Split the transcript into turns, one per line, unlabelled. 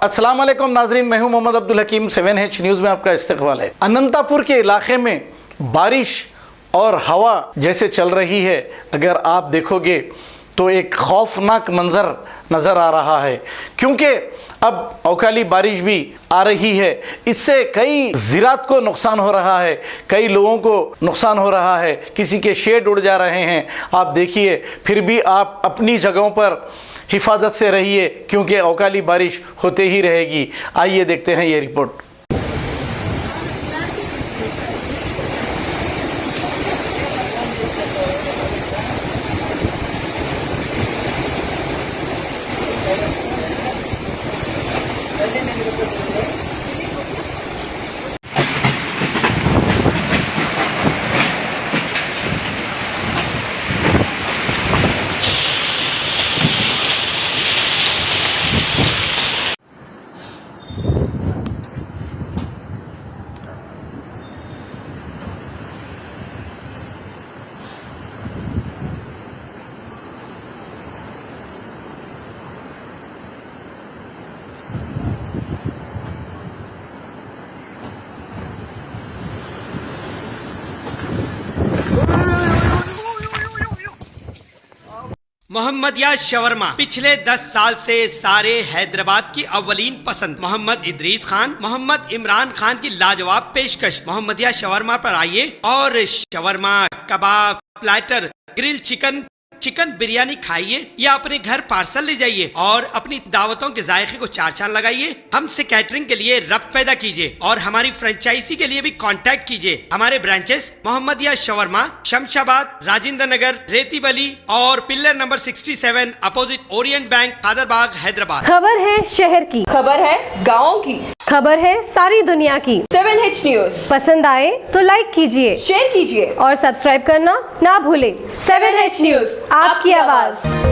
अस्सलाम वालेकुम नाजरीन, मैं हूं मोहम्मद अब्दुल हकीम। 7H न्यूज़ में आपका इस्तकबाल है। अनंतापुर के इलाके में बारिश और हवा जैसे चल रही है, अगर आप देखोगे तो एक खौफनाक मंजर नज़र आ रहा है, क्योंकि अब अवकाली बारिश भी आ रही है। इससे कई ज़राअत को नुकसान हो रहा है, कई लोगों को नुकसान हो रहा है, किसी के शेड उड़ जा रहे हैं। आप देखिए, फिर भी आप अपनी जगहों पर हिफाजत से रहिए, क्योंकि अवकाली बारिश होते ही रहेगी। आइए देखते हैं ये रिपोर्ट।
मोहम्मदिया शवरमा पिछले 10 साल से सारे हैदराबाद की अव्वलीन पसंद मोहम्मद इदरीस खान, मोहम्मद इमरान खान की लाजवाब पेशकश। मोहम्मदिया शवरमा पर आइए और shawarma, kebab, platter, grill chicken, chicken biryani खाइए या अपने घर पार्सल ले जाइए और अपनी दावतों के जायके को चार चांद लगाइए। हमसे कैटरिंग के लिए रब्त पैदा कीजिए और हमारी फ्रेंचाइजी के लिए भी कांटेक्ट कीजिए। हमारे ब्रांचेस मोहम्मदिया शवरमा, शमशाबाद, राजेंद्र नगर, रेती बली और pillar number 67 opposite Orient bank, Kadarbagh, Hyderabad.
खबर है शहर की,
खबर है गाँव की,
खबर है सारी दुनिया की।
7H न्यूज़
पसंद आए तो लाइक कीजिए,
शेयर कीजिए
और सब्सक्राइब करना ना भूलें।
7H न्यूज़,
आपकी आवाज।